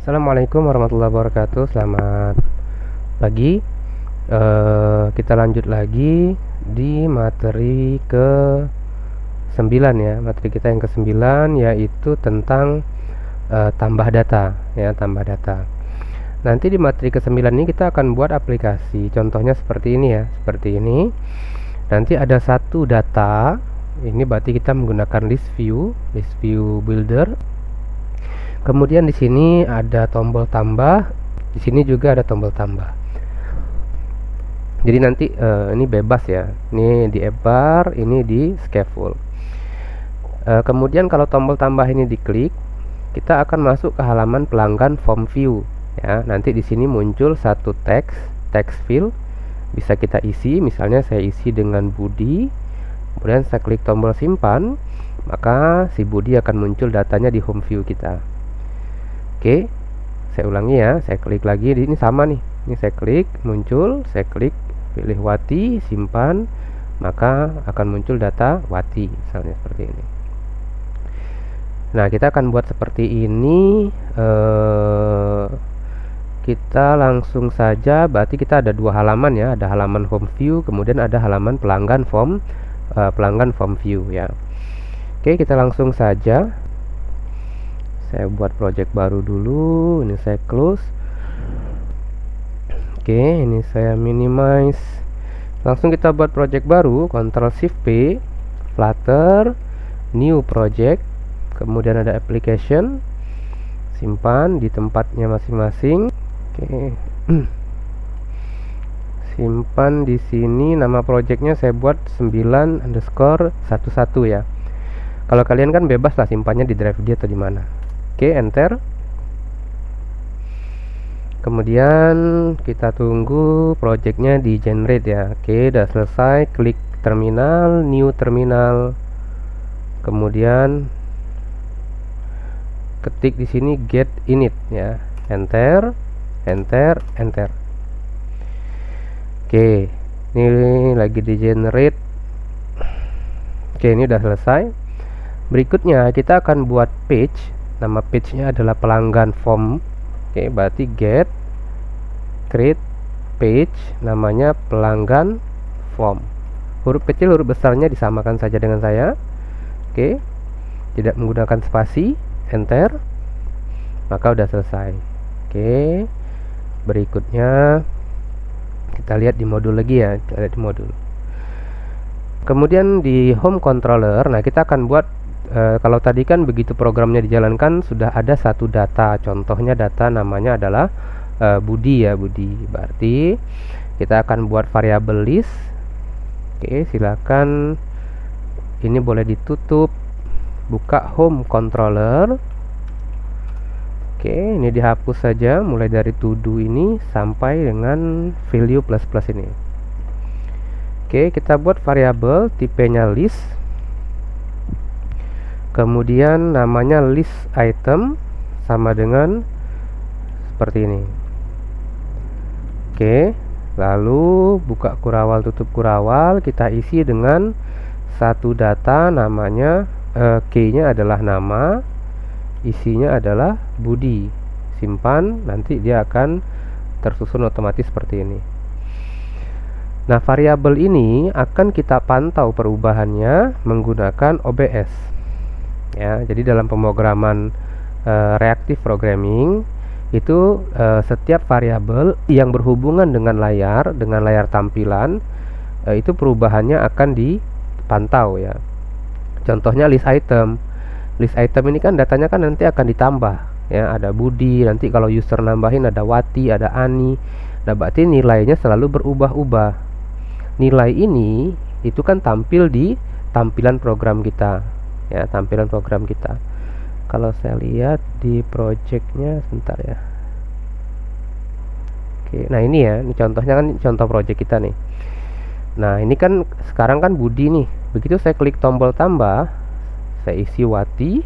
Assalamualaikum warahmatullahi wabarakatuh. Selamat pagi. Kita lanjut lagi di materi ke 9 ya. Materi kita yang ke-9 yaitu tentang tambah data ya, tambah data. Nanti di materi ke-9 ini kita akan buat aplikasi. Contohnya seperti ini ya, seperti ini. Nanti ada satu data. Ini berarti kita menggunakan list view builder. Kemudian di sini ada tombol tambah, di sini juga ada tombol tambah. Jadi nanti ini bebas ya. Ini di app bar, ini di scaffold. Kemudian kalau tombol tambah ini diklik, kita akan masuk ke halaman pelanggan form view. Ya, nanti di sini muncul satu text field, bisa kita isi. Misalnya saya isi dengan Budi. Kemudian saya klik tombol simpan, maka si Budi akan muncul datanya di home view kita. Oke, saya ulangi ya, saya klik lagi, ini sama nih, ini saya klik, muncul, saya klik, pilih Wati, simpan, maka akan muncul data Wati, misalnya seperti ini. Nah, kita akan buat seperti ini, kita langsung saja, berarti kita ada dua halaman ya, ada halaman home view, kemudian ada halaman pelanggan form view ya. Oke, kita langsung saja. Saya buat project baru dulu. Ini saya close. Oke, ini saya minimize. Langsung kita buat project baru. Ctrl Shift P, Flutter, New Project. Kemudian ada application. Simpan di tempatnya masing-masing. Oke. Simpan di sini. Nama projectnya saya buat 9_11 ya. Kalau kalian kan bebas lah simpannya di drive D atau di mana. Oke, enter. Kemudian kita tunggu projectnya di generate ya. Oke, udah selesai. Klik terminal, new terminal. Kemudian ketik di sini get init ya. Enter, enter, enter. Oke, ini lagi di generate. Oke, ini udah selesai. Berikutnya kita akan buat page. Nama page-nya adalah pelanggan form. Oke, berarti get create page, namanya pelanggan form. Huruf kecil, huruf besarnya disamakan saja dengan saya. Oke, tidak menggunakan spasi. Enter, maka udah selesai. Oke, berikutnya kita lihat di modul lagi ya. Kita lihat di modul. Kemudian di home controller, nah kita akan buat kalau tadi kan begitu programnya dijalankan sudah ada satu data. Contohnya data namanya adalah Budi ya, Budi. Berarti kita akan buat variabel list. Oke, silakan. Ini boleh ditutup. Buka home controller. Oke, ini dihapus saja mulai dari to do ini sampai dengan value plus ini. Oke, kita buat variabel tipenya list. Kemudian namanya list item sama dengan seperti ini. Oke, lalu buka kurawal, tutup kurawal, kita isi dengan satu data namanya key-nya adalah nama, isinya adalah Budi. Simpan, nanti dia akan tersusun otomatis seperti ini. Nah, variabel ini akan kita pantau perubahannya menggunakan OBS. Ya, jadi dalam pemrograman reactive programming itu setiap variabel yang berhubungan dengan layar tampilan itu perubahannya akan dipantau ya. Contohnya list item. List item ini kan datanya kan nanti akan ditambah ya, ada Budi, nanti kalau user nambahin ada Wati, ada Ani. Nah, berarti nilainya selalu berubah-ubah. Nilai ini itu kan tampil di tampilan program kita. Ya, tampilan program kita. Kalau saya lihat di projectnya sebentar ya. Oke, nah ini ya, ini contohnya kan contoh project kita nih. Nah, ini kan sekarang kan Budi nih. Begitu saya klik tombol tambah, saya isi Wati,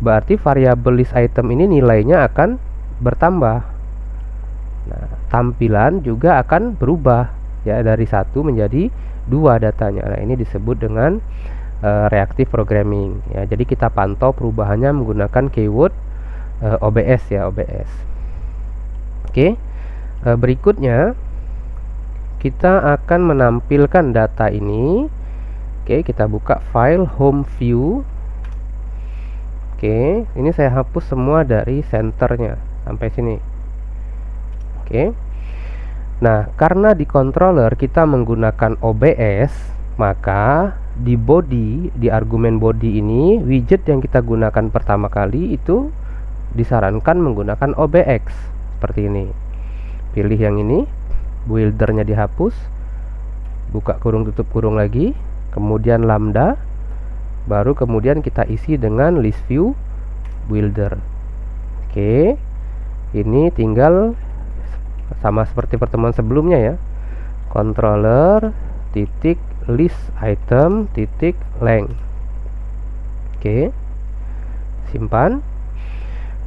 berarti variabel list item ini nilainya akan bertambah. Nah, tampilan juga akan berubah ya, dari 1 menjadi 2 datanya. Nah, ini disebut dengan reactive programming ya. Jadi kita pantau perubahannya menggunakan keyword OBS ya, OBS. Oke. Berikutnya kita akan menampilkan data ini. Oke, kita buka file home view. Oke, ini saya hapus semua dari senternya sampai sini. Oke. Nah, karena di controller kita menggunakan OBS, maka di body, di argumen body ini, widget yang kita gunakan pertama kali itu disarankan menggunakan OBX seperti ini. Pilih yang ini, buildernya dihapus, buka kurung tutup kurung lagi, kemudian lambda, baru kemudian kita isi dengan list view builder. Oke, ini tinggal sama seperti pertemuan sebelumnya ya, controller titik list item titik length. Oke, simpan.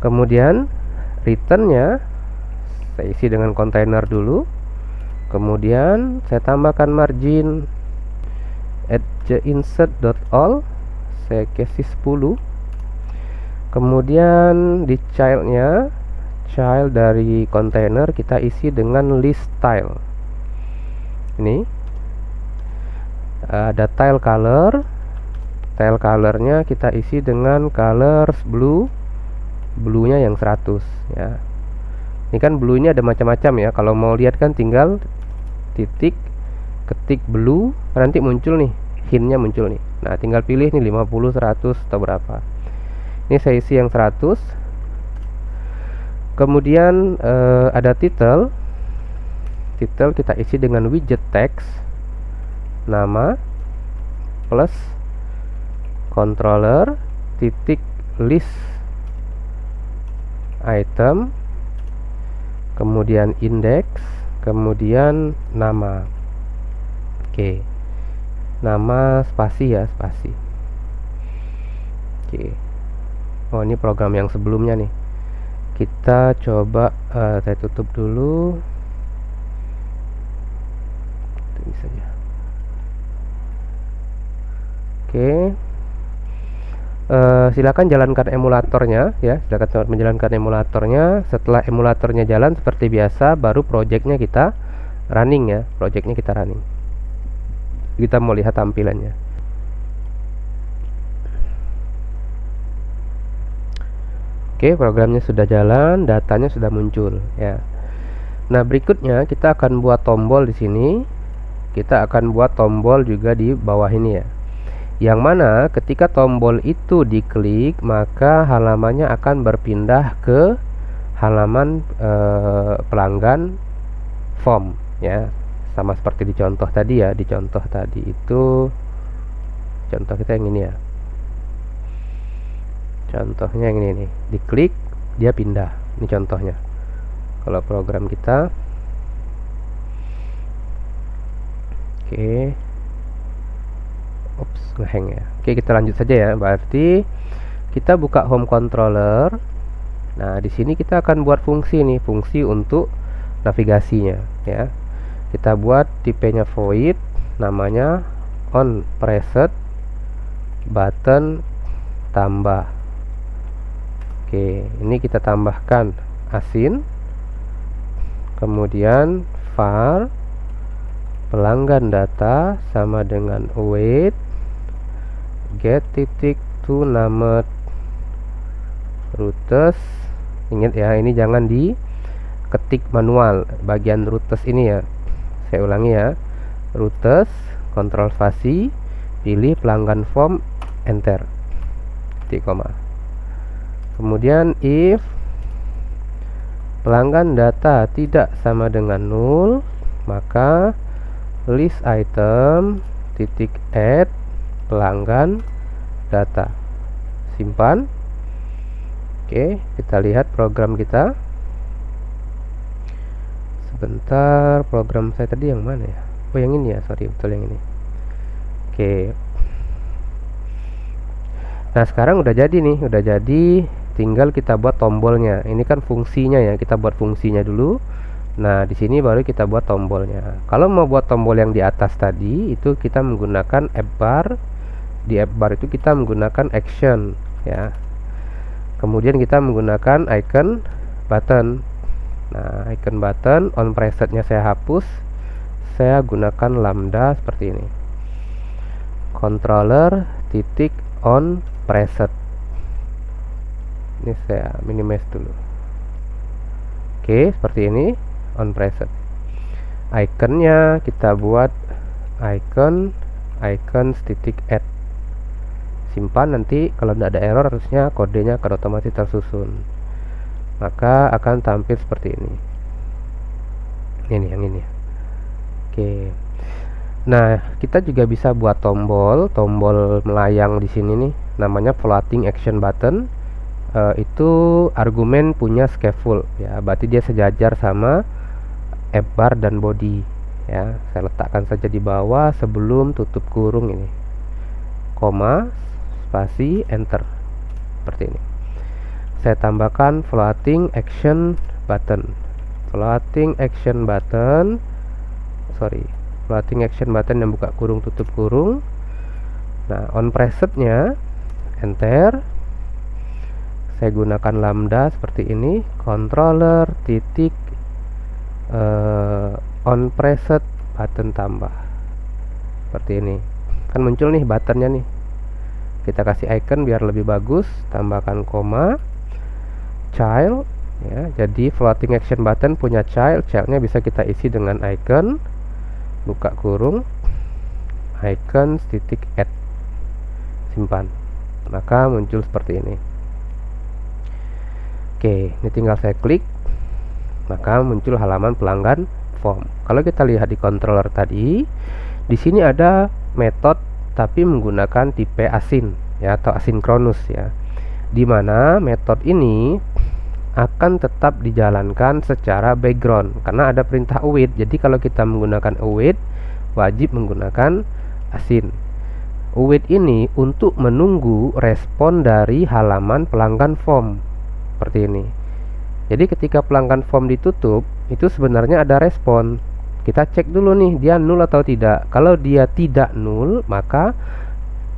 Kemudian returnnya saya isi dengan kontainer dulu, kemudian saya tambahkan margin insert.all, saya kasih 10. Kemudian di childnya, child dari kontainer kita isi dengan list style. Ini ada tile color, tile colornya kita isi dengan colors blue, blue nya yang 100 ya. Ini kan blue ini ada macam-macam ya, kalau mau lihat kan tinggal titik ketik blue, nanti muncul nih, hintnya muncul nih. Nah, tinggal pilih nih 50, 100 atau berapa. Ini saya isi yang 100. Kemudian ada title. Title kita isi dengan widget text, nama plus controller titik list item, kemudian index, kemudian nama. Oke, nama spasi ya, spasi. Oke. Oh, ini program yang sebelumnya nih. Kita coba saya tutup dulu. Ini saja. Oke. Silakan jalankan emulatornya ya. Silakan menjalankan emulatornya. Setelah emulatornya jalan seperti biasa, baru projectnya kita running ya. Projectnya kita running. Kita mau lihat tampilannya. Oke, programnya sudah jalan, datanya sudah muncul ya. Nah, berikutnya kita akan buat tombol di sini. Kita akan buat tombol juga di bawah ini ya. Yang mana ketika tombol itu diklik, maka halamannya akan berpindah ke halaman pelanggan form ya. Sama seperti di contoh tadi ya. Di contoh tadi itu, contoh kita yang ini ya. Contohnya yang ini nih, diklik dia pindah. Ini contohnya. Kalau program kita, oke, ups, ngehang ya. Oke, kita lanjut saja ya. Berarti kita buka home controller. Nah, di sini kita akan buat fungsi nih, fungsi untuk navigasinya ya. Kita buat tipenya void, namanya on pressed button tambah. Oke, ini kita tambahkan asin, kemudian var pelanggan data sama dengan await get titik to named routes. Ingat ya, ini jangan diketik manual bagian routes ini ya. Saya ulangi ya, routes, kontrol spasi, pilih pelanggan form, enter, titik koma. Kemudian if pelanggan data tidak sama dengan 0, maka list item titik add pelanggan data. Simpan. Oke, kita lihat program kita. Sebentar, program saya tadi yang mana ya? Oh, yang ini ya, sorry, betul yang ini. Oke. Nah, sekarang udah jadi nih, udah jadi. Tinggal kita buat tombolnya. Ini kan fungsinya ya, kita buat fungsinya dulu. Nah, di sini baru kita buat tombolnya. Kalau mau buat tombol yang di atas tadi, itu kita menggunakan app bar. Di app bar itu kita menggunakan action ya. Kemudian kita menggunakan icon button. Nah, icon button on presetnya saya hapus, saya gunakan lambda seperti ini, controller titik on preset. Ini saya minimize dulu. Oke, seperti ini on preset. Iconnya kita buat icon titik add. Simpan, nanti kalau tidak ada error harusnya kodenya akan otomatis tersusun, maka akan tampil seperti ini. Ini yang ini. Oke. Nah, kita juga bisa buat tombol melayang di sini nih, namanya floating action button. Itu argumen punya scaffold ya, berarti dia sejajar sama app bar dan body ya. Saya letakkan saja di bawah sebelum tutup kurung ini, koma, spasi, enter, seperti ini. Saya tambahkan floating action button yang buka kurung tutup kurung. Nah, on presetnya enter, saya gunakan lambda seperti ini, controller titik on preset button tambah, seperti ini. Kan muncul nih buttonnya nih, kita kasih icon biar lebih bagus, tambahkan koma, child ya. Jadi floating action button punya childnya bisa kita isi dengan icon buka kurung icon titik add, simpan, maka muncul seperti ini. Oke, ini tinggal saya klik, maka muncul halaman pelanggan form. Kalau kita lihat di controller tadi, di sini ada metode tapi menggunakan tipe async ya, atau asinkronus ya, dimana metode ini akan tetap dijalankan secara background karena ada perintah await. Jadi kalau kita menggunakan await, wajib menggunakan async. Await ini untuk menunggu respon dari halaman pelanggan form, seperti ini. Jadi ketika pelanggan form ditutup, itu sebenarnya ada respon. Kita cek dulu nih, dia null atau tidak. Kalau dia tidak null, maka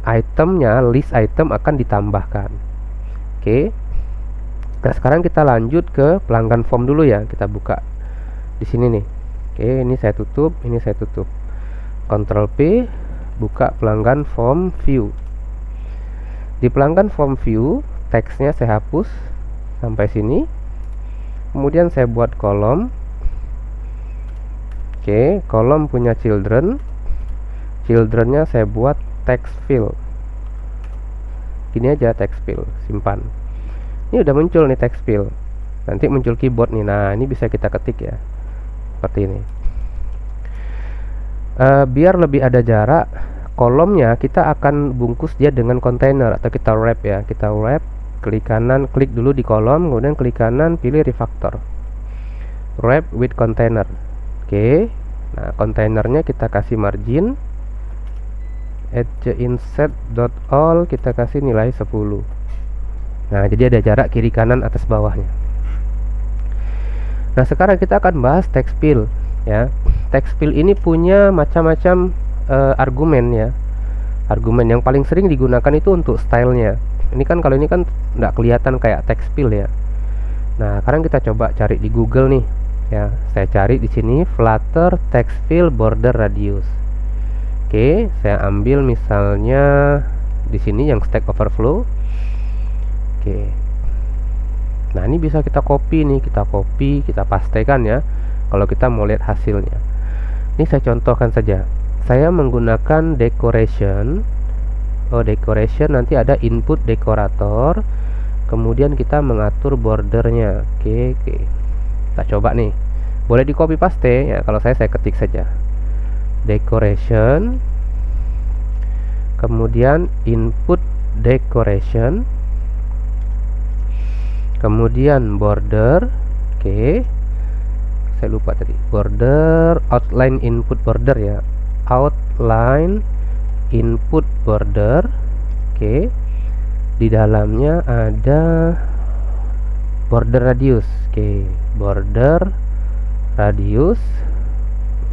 itemnya, list item akan ditambahkan. Oke. Nah, sekarang kita lanjut ke pelanggan form dulu ya. Kita buka di sini nih. Oke, ini saya tutup, ini saya tutup. Ctrl P, buka pelanggan form view. Di pelanggan form view, teksnya saya hapus sampai sini. Kemudian saya buat kolom. Oke, kolom punya childrennya saya buat text field. Gini aja, text field, simpan. Ini udah muncul nih text field. Nanti muncul keyboard nih. Nah, ini bisa kita ketik ya, seperti ini. Biar lebih ada jarak, kolomnya kita akan bungkus dia dengan kontainer atau kita wrap ya. Kita wrap, klik kanan, klik dulu di kolom, kemudian klik kanan, pilih refactor, wrap with container. Oke, nah kontainernya kita kasih margin edgeinset.all, kita kasih nilai 10. Nah, jadi ada jarak kiri kanan atas bawahnya. Nah, sekarang kita akan bahas text field ya. Text field ini punya macam-macam argumen ya. Argumen yang paling sering digunakan itu untuk stylenya. Ini kan kalau ini kan nggak kelihatan kayak text field ya. Nah, sekarang kita coba cari di Google nih ya. Saya cari di sini Flutter text field border radius. Oke, saya ambil misalnya di sini yang Stack Overflow. Oke. Nah, ini bisa kita copy nih, kita pastekan ya. Kalau kita mau lihat hasilnya. Ini saya contohkan saja. Saya menggunakan decoration. Decoration nanti ada input dekorator. Kemudian kita mengatur bordernya. Oke. Kita coba nih. Boleh di copy paste ya. Kalau saya ketik saja. Decoration. Kemudian input decoration. Kemudian border. Oke. Saya lupa tadi. Border, outline input border ya. Outline input border. Oke. Di dalamnya ada border radius. Oke, border radius.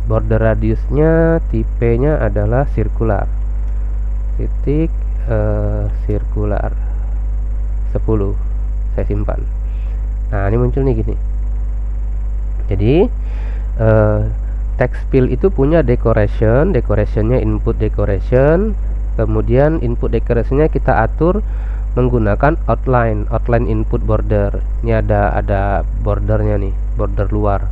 Border radiusnya tipenya adalah circular. Titik circular 10. saya simpan. Nah, ini muncul nih gini. Jadi text field itu punya decorationnya input decoration, kemudian input decorationnya kita atur menggunakan outline input border. Ini ada bordernya nih, border luar.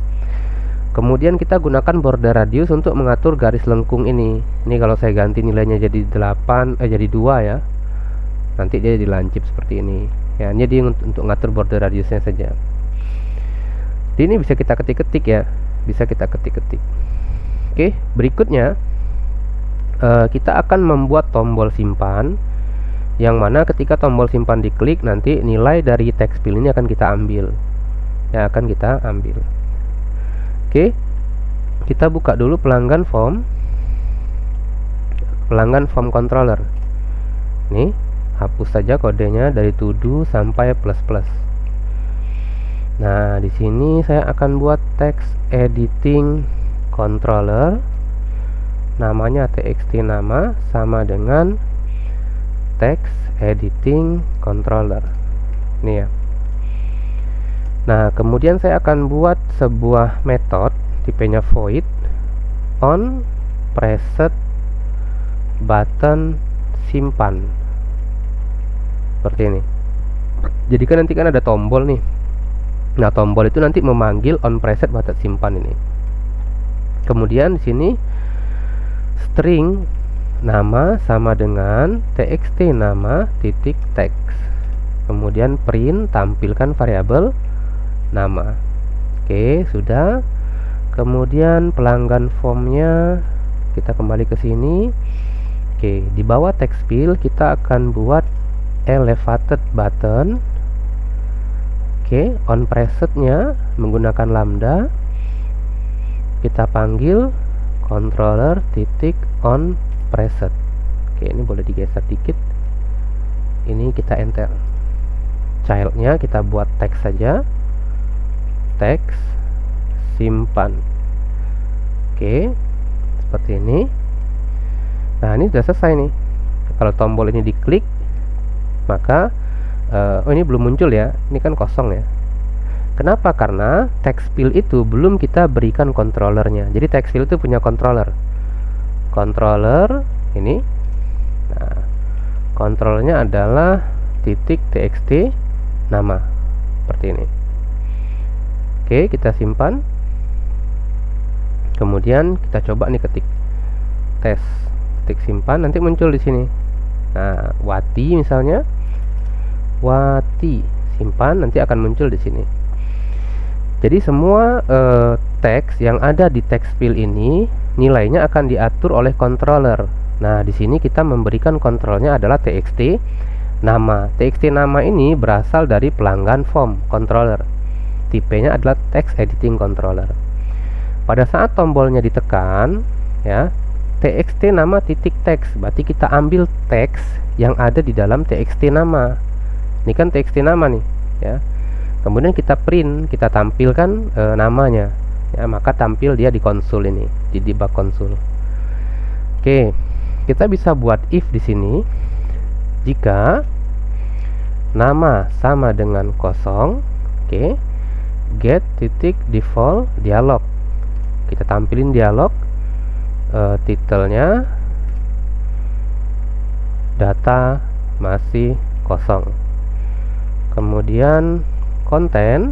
Kemudian kita gunakan border radius untuk mengatur garis lengkung ini. Ini kalau saya ganti nilainya jadi 2 ya. Nanti dia jadi lancip seperti ini. Ya, jadi untuk ngatur border radiusnya saja. Jadi ini bisa kita ketik-ketik ya. Bisa kita ketik-ketik. Oke, berikutnya kita akan membuat tombol simpan, yang mana ketika tombol simpan diklik nanti nilai dari text field ini akan kita ambil. Ya, akan kita ambil. Oke, kita buka dulu pelanggan form controller. Nih, hapus saja kodenya dari to do sampai plus plus. Nah, di sini saya akan buat text editing controller, namanya txt nama sama dengan text editing controller. Nih ya. Nah, kemudian saya akan buat sebuah metode tipenya void on preset button simpan. Seperti ini. Jadi kan nanti kan ada tombol nih. Nah, tombol itu nanti memanggil on preset button simpan ini. Kemudian di sini string nama sama dengan txt nama titik text. Kemudian print tampilkan variabel nama. Oke, sudah. Kemudian pelanggan formnya kita kembali ke sini. Oke, di bawah text field kita akan buat elevated button. Oke, on presetnya menggunakan lambda. Kita panggil controller titik on preset. Oke, ini boleh digeser dikit. Ini kita enter. Childnya kita buat teks saja. Teks simpan. Oke, seperti ini. Nah, ini sudah selesai nih. Kalau tombol ini diklik, maka oh, ini belum muncul ya. Ini kan kosong ya. Kenapa? Karena text field itu belum kita berikan controllernya. Jadi text field itu punya controller. Controller ini. Nah, controllernya adalah titik txt nama. Seperti ini. Oke, kita simpan. Kemudian kita coba nih ketik tes, ketik simpan, nanti muncul di sini. Nah, Wati misalnya, Wati simpan, nanti akan muncul di sini. Jadi semua teks yang ada di text field ini nilainya akan diatur oleh controller. Nah, di sini kita memberikan kontrolnya adalah txt nama. Txt nama ini berasal dari pelanggan form controller. Tipenya adalah text editing controller. Pada saat tombolnya ditekan, ya, txt nama titik teks, berarti kita ambil teks yang ada di dalam txt nama. Ini kan txt nama nih, ya. Kemudian kita print, kita tampilkan namanya, ya, maka tampil dia di konsol ini, di debug konsol. Oke, kita bisa buat if di sini jika nama sama dengan kosong. Oke, get titik default dialog, kita tampilin dialog, titelnya data masih kosong. Kemudian kontennya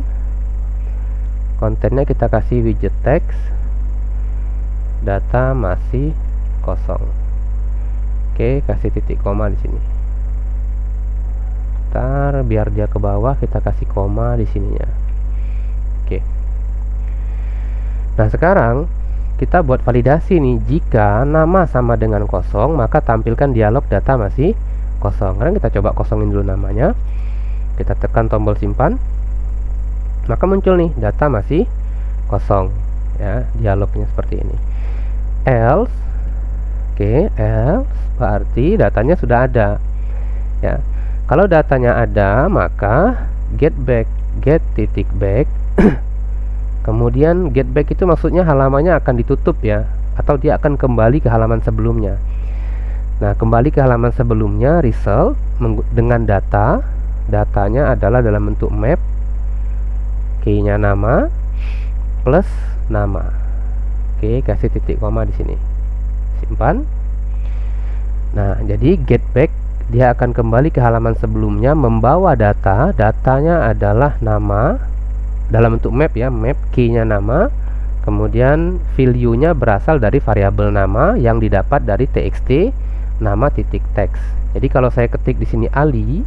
kita kasih widget text, data masih kosong. Oke, kasih titik koma di sini. Ntar biar dia ke bawah kita kasih koma di sininya. Oke. Nah, sekarang kita buat validasi nih. Jika nama sama dengan kosong, maka tampilkan dialog data masih kosong. Sekarang kita coba kosongin dulu namanya. Kita tekan tombol simpan. Maka muncul nih data masih kosong, ya, dialognya seperti ini. Else, oke, else berarti datanya sudah ada. Ya. Kalau datanya ada, maka get titik back. Kemudian get back itu maksudnya halamannya akan ditutup ya, atau dia akan kembali ke halaman sebelumnya. Nah, kembali ke halaman sebelumnya result dengan data datanya adalah dalam bentuk map, key-nya nama plus nama. Oke, kasih titik koma di sini. Simpan. Nah, jadi get back dia akan kembali ke halaman sebelumnya membawa datanya adalah nama dalam bentuk map ya, map key-nya nama, kemudian value-nya berasal dari variabel nama yang didapat dari txt nama titik teks. Jadi kalau saya ketik di sini Ali,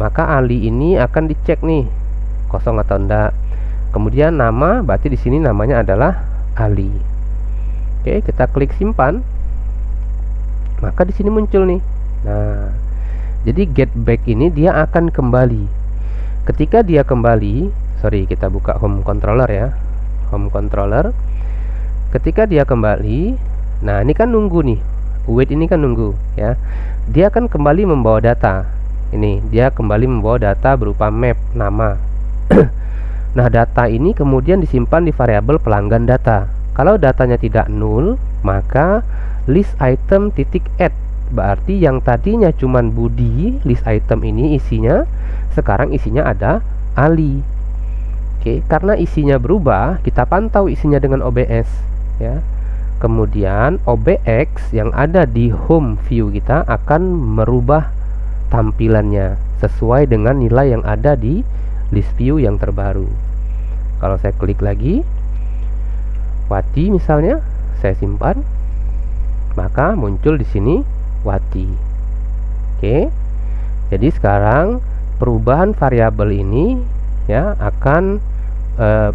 maka Ali ini akan dicek nih kosong atau enggak. Kemudian nama berarti di sini namanya adalah Ali. Oke, kita klik simpan. Maka di sini muncul nih. Nah, jadi get back ini dia akan kembali. Ketika dia kembali, kita buka home controller ya. Home controller. Ketika dia kembali, nah ini kan nunggu nih. Wait ini kan nunggu ya. Dia akan kembali membawa data. Ini dia kembali membawa data berupa map nama. Nah, data ini kemudian disimpan di variabel pelanggan data. Kalau datanya tidak nul, maka list item titik add, berarti yang tadinya cuman Budi, list item ini isinya sekarang isinya ada Ali. Oke, karena isinya berubah, kita pantau isinya dengan OBS ya. Kemudian OBX yang ada di home view kita akan merubah tampilannya sesuai dengan nilai yang ada di list view yang terbaru. Kalau saya klik lagi Wati misalnya, saya simpan, maka muncul di sini Wati. Oke. Jadi sekarang perubahan variabel ini ya akan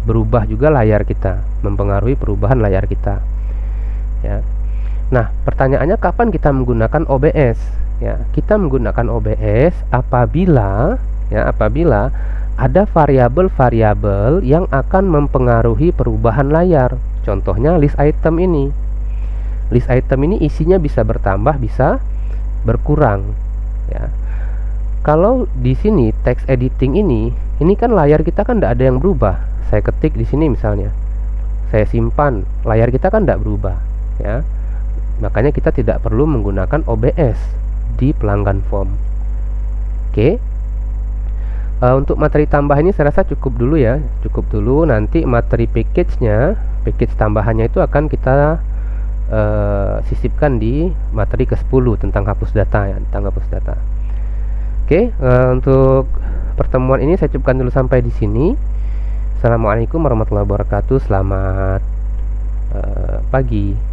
berubah juga layar kita, mempengaruhi perubahan layar kita. Ya. Nah, pertanyaannya kapan kita menggunakan OBS? Ya, kita menggunakan OBS apabila ada variabel-variabel yang akan mempengaruhi perubahan layar. Contohnya list item ini. List item ini isinya bisa bertambah, bisa berkurang ya. Kalau di sini text editing ini kan layar kita kan tidak ada yang berubah. Saya ketik di sini misalnya, saya simpan, layar kita kan tidak berubah ya. Makanya kita tidak perlu menggunakan OBS di pelanggan form. Oke. Untuk materi tambah ini saya rasa cukup dulu ya, cukup dulu. Nanti materi package tambahannya itu akan kita sisipkan di materi ke-10 tentang hapus data ya, tentang hapus data. Oke, untuk pertemuan ini saya cukupkan dulu sampai di sini. Assalamualaikum warahmatullahi wabarakatuh. Selamat pagi.